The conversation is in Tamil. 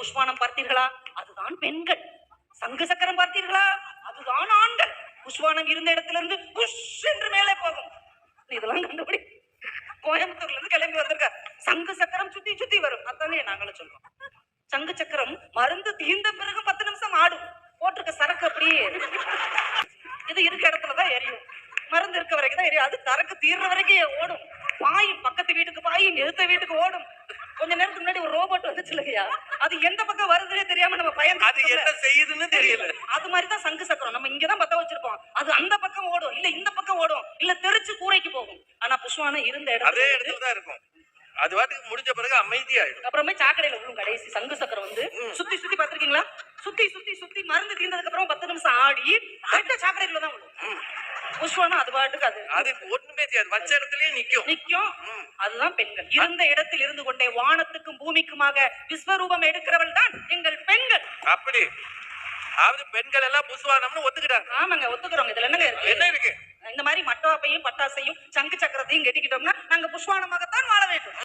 புஷ்வானம் பார்த்தீர்களா? அதுதான் பெண்கள். சங்கு சக்கரம் பார்த்தீர்களா? அதுதான் ஆண்கள். புஷ்வானம் இருந்த இடத்துல இருந்து புஷ் என்று மேலே போகும். இதெல்லாம் கண்டுபிடி. கோயம்புத்தூர்ல இருந்து கிளம்பி வந்திருக்க. சங்கு சக்கரம் சுத்தி சுத்தி வரும். அதானே நாங்களும் சொல்றோம். சங்கு சக்கரம் மருந்து தீர்ந்த பிறகு 10 நிமிஷம் ஆடும். போட்டிருக்க சரக்கு அப்படியே இது இருக்க இடத்துலதான் எரியும். மருந்து இருக்க வரைக்கும் தான் எரியும். அது சரக்கு தீர்ற வரைக்கும் ஓடும். பாயும், பக்கத்து வீட்டுக்கு பாயும், எதிர்த்த வீட்டுக்கு ஓடும். கொஞ்ச நேரத்துக்கு முன்னாடி ஒரு ரோபோட் வந்துச்சு இல்லையா, அது எந்த பக்கம் வருதுன்னே தெரியாம நம்ம பயன் அது என்ன செய்யுதுன்னு தெரியல. அது மாதிரிதான் சங்கு சக்கரம். நம்ம இங்கதான் பத்த வச்சிருப்போம். அது அந்த பக்கம் ஓடும், இல்ல இந்த பக்கம் ஓடும், இல்ல தெரிச்சு கூரைக்கு போகும். ஆனா புஷ்வானம் இருந்த அதே இடத்துல இடத்துல தான் இருக்கும். அது வாட்டுக்கு முடிஞ்ச பிறகு அமைதியாயிடும். அப்புறமே சாக்கடையில விழும். கடைசி சங்கு சக்கரம் வந்து சுத்தி சுத்தி பாத்திருக்கீங்களா? சுத்தி சுத்தி சுத்தி மருந்து தீர்ந்ததுக்கு அப்புறம் 10 நிமிஷம் ஆடி கரெக்டா சாக்கடைக்குள்ள தான் விழும். புஷ்வானம் அது பாட்டுக்கு அது ஒண்ணுமே செய்யாது, வச்ச இடத்துலயே நிக்கும். அதுதான் பெண்கள். இருந்த இடத்தில் இருந்து கொண்டே வானத்துக்கும் பூமிக்குமாக விஸ்வரூபம் எடுக்கிறவள் தான் எங்கள் பெண்கள். அப்படி அதாவது பெண்கள் எல்லாம் புஷ்வானம்னு ஒத்துக்கிட்டாங்க. ஆமாங்க, ஒத்துக்கிறோங்க. இதுல என்னங்க இருக்கு? என்ன இருக்கு? இந்த மாதிரி மட்டவாப்பையும் பட்டாசையும் சங்கு சக்கரத்தையும் கெட்டிக்கிட்டோம்னா நாங்க புஷ்வானமாகத்தான் வாழ வேண்டும்.